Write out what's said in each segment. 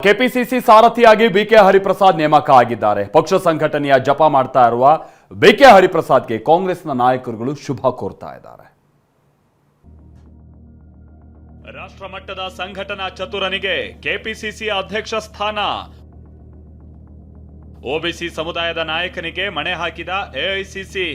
KPCC ಸಾರಥಿಯಾಗಿ BK Hariprasad ನೇಮಕ ಆಗಿದ್ದಾರೆ. ಪಕ್ಷ ಸಂಘಟನೆಯ ಜಪ ಮಾಡ್ತಾ ಇರುವ ಬಿಕೆ ಹರಿಪ್ರಸಾದ್ಗೆ ಕಾಂಗ್ರೆಸ್ನ ನಾಯಕರುಗಳು ಶುಭ ಕೋರ್ತಾ ಇದ್ದಾರೆ. ರಾಷ್ಟ್ರ ಮಟ್ಟದ ಸಂಘಟನಾ ಚತುರನಿಗೆ ಕೆಪಿಸಿಸಿ ಅಧ್ಯಕ್ಷ ಸ್ಥಾನ. ಒಬಿಸಿ ಸಮುದಾಯದ ನಾಯಕನಿಗೆ ಮಣೆ ಹಾಕಿದ ಎಐಸಿಸಿ.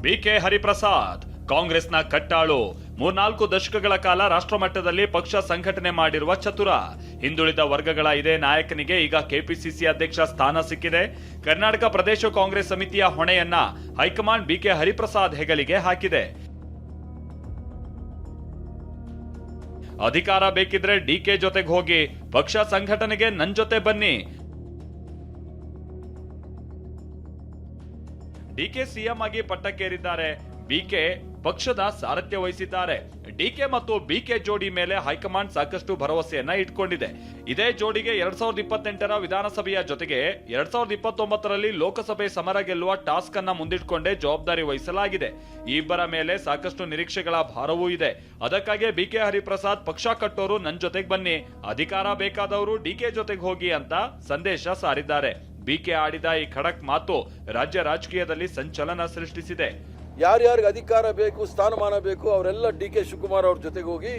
ಬಿಕೆ ಹರಿಪ್ರಸಾದ್ ಕಾಂಗ್ರೆಸ್ನ ಕಟ್ಟಾಳು. 3-4 ದಶಕಗಳ ಕಾಲ ರಾಷ್ಟ್ರ ಮಟ್ಟದಲ್ಲಿ ಪಕ್ಷ ಸಂಘಟನೆ ಮಾಡಿರುವ ಚತುರ. ಹಿಂದುಳಿದ ವರ್ಗಗಳ ಇದೇ ನಾಯಕನಿಗೆ ಈಗ ಕೆಪಿಸಿಸಿ ಅಧ್ಯಕ್ಷ ಸ್ಥಾನ ಸಿಕ್ಕಿದೆ. ಕರ್ನಾಟಕ ಪ್ರದೇಶ ಕಾಂಗ್ರೆಸ್ ಸಮಿತಿಯ ಹೊಣೆಯನ್ನ ಹೈಕಮಾಂಡ್ ಬಿಕೆ ಹರಿಪ್ರಸಾದ್ ಹೆಗಲಿಗೆ ಹಾಕಿದೆ. ಅಧಿಕಾರ ಬೇಕಿದ್ರೆ ಡಿಕೆ ಜೊತೆಗೆ ಹೋಗಿ, ಪಕ್ಷ ಸಂಘಟನೆಗೆ ನನ್ ಜೊತೆ ಬನ್ನಿ. ಡಿಕೆ ಸಿಎಂ ಆಗಿ ಪಟ್ಟಕ್ಕೇರಿದ್ದಾರೆ. ಬಿಕೆ ಪಕ್ಷದ ಸಾರಥ್ಯ ವಹಿಸಿದ್ದಾರೆ. ಡಿಕೆ ಮತ್ತು ಬಿಕೆ ಜೋಡಿ ಮೇಲೆ ಹೈಕಮಾಂಡ್ ಸಾಕಷ್ಟು ಭರವಸೆಯನ್ನ ಇಟ್ಕೊಂಡಿದೆ. ಇದೇ ಜೋಡಿಗೆ 2028ರ ವಿಧಾನಸಭೆಯ ಜೊತೆಗೆ 2029ರಲ್ಲಿ ಲೋಕಸಭೆ ಸಮರ ಗೆಲ್ಲುವ ಟಾಸ್ಕ್ ಅನ್ನ ಮುಂದಿಟ್ಕೊಂಡೇ ಜವಾಬ್ದಾರಿ ವಹಿಸಲಾಗಿದೆ. ಈ ಇಬ್ಬರ ಮೇಲೆ ಸಾಕಷ್ಟು ನಿರೀಕ್ಷೆಗಳ ಭಾರವೂ ಇದೆ. ಅದಕ್ಕಾಗಿ ಬಿಕೆ ಹರಿಪ್ರಸಾದ್ ಪಕ್ಷ ಕಟ್ಟೋರು ನನ್ ಜೊತೆಗೆ ಬನ್ನಿ, ಅಧಿಕಾರ ಬೇಕಾದವರು ಡಿಕೆ ಜೊತೆಗೆ ಹೋಗಿ ಅಂತ ಸಂದೇಶ ಸಾರಿದ್ದಾರೆ. ಬಿಕೆ ಆಡಿದ ಈ ಖಡಕ್ ಮಾತು ರಾಜ್ಯ ರಾಜಕೀಯದಲ್ಲಿ ಸಂಚಲನ ಸೃಷ್ಟಿಸಿದೆ. ಯಾರ್ಯಾರಿಗೆ ಅಧಿಕಾರ ಬೇಕು, ಸ್ಥಾನಮಾನ ಬೇಕು, ಅವರೆಲ್ಲ ಡಿ.ಕೆ. ಶಿವಕುಮಾರ್ ಅವ್ರ ಜೊತೆಗೆ ಹೋಗಿ,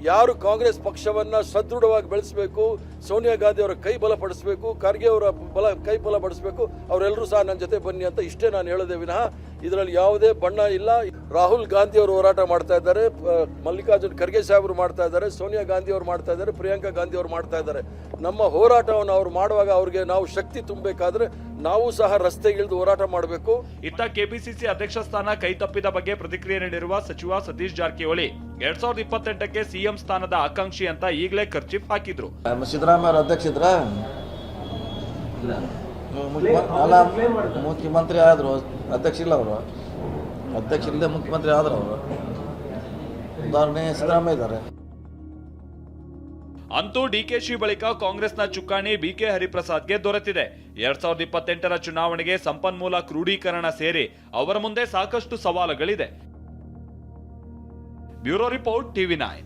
ಯಾರು ಕಾಂಗ್ರೆಸ್ ಪಕ್ಷವನ್ನ ಸದೃಢವಾಗಿ ಬೆಳೆಸಬೇಕು, ಸೋನಿಯಾ ಗಾಂಧಿ ಅವರ ಕೈ ಬಲಪಡಿಸಬೇಕು, ಖರ್ಗೆ ಅವರ ಕೈ ಬಲಪಡಿಸಬೇಕು, ಅವರೆಲ್ಲರೂ ಸಹ ನನ್ನ ಜೊತೆ ಬನ್ನಿ ಅಂತ ಇಷ್ಟೇ ನಾನು ಹೇಳೋದೇ ವಿನಃ ಇದರಲ್ಲಿ ಯಾವುದೇ ಬಣ್ಣ ಇಲ್ಲ. ರಾಹುಲ್ ಗಾಂಧಿ ಅವರು ಹೋರಾಟ ಮಾಡ್ತಾ ಇದ್ದಾರೆ, ಮಲ್ಲಿಕಾರ್ಜುನ್ ಖರ್ಗೆ ಸಾಹೇಬರು ಮಾಡ್ತಾ ಇದ್ದಾರೆ, ಸೋನಿಯಾ ಗಾಂಧಿ ಅವರು ಮಾಡ್ತಾ ಇದ್ದಾರೆ, ಪ್ರಿಯಾಂಕಾ ಗಾಂಧಿ ಅವರು ಮಾಡ್ತಾ ಇದ್ದಾರೆ. ನಮ್ಮ ಹೋರಾಟವನ್ನು ಅವ್ರು ಮಾಡುವಾಗ ಅವ್ರಿಗೆ ನಾವು ಶಕ್ತಿ ತುಂಬಬೇಕಾದ್ರೆ ನಾವು ಸಹ ರಸ್ತೆಗಿಳಿದು ಹೋರಾಟ ಮಾಡಬೇಕು. ಇತ್ತ ಕೆಪಿಸಿಸಿ ಅಧ್ಯಕ್ಷ ಸ್ಥಾನ ಕೈತಪ್ಪಿದ ಬಗ್ಗೆ ಪ್ರತಿಕ್ರಿಯೆ ನೀಡಿರುವ ಸಚಿವ ಸತೀಶ್ ಜಾರಕಿಹೊಳಿ 2028ಕ್ಕೆ ಸಿಎಂ ಸ್ಥಾನದ ಆಕಾಂಕ್ಷಿ ಅಂತ ಈಗಲೇ ಖರ್ಚಿಫ್ ಹಾಕಿದ್ರು. ಸಿದ್ದರಾಮಯ್ಯ ಅವರು ಅಧ್ಯಕ್ಷ ಇದ್ರ ಮುಖ್ಯಮಂತ್ರಿ ಆದ್ರು, ಅಧ್ಯಕ್ಷ ಇಲ್ಲ ಅವರು, ಅಧ್ಯಕ್ಷ ಇಲ್ಲದೆ ಮುಖ್ಯಮಂತ್ರಿ ಆದ್ರು ಅವರು. ಉದಾಹರಣೆ ಸಿದ್ದರಾಮಯ್ಯ ಇದ್ದಾರೆ. ಅಂತೂ ಡಿಕೆಶಿ ಬಳಿಕ ಕಾಂಗ್ರೆಸ್ನ ಚುಕ್ಕಾಣಿ ಬಿಕೆ ಹರಿಪ್ರಸಾದ್ಗೆ ದೊರೆತಿದೆ. 2028ರ ಚುನಾವಣೆಗೆ ಸಂಪನ್ಮೂಲ ಕ್ರೋಢೀಕರಣ ಸೇರಿ ಅವರ ಮುಂದೆ ಸಾಕಷ್ಟು ಸವಾಲುಗಳಿದೆ. Bureau report, TV9.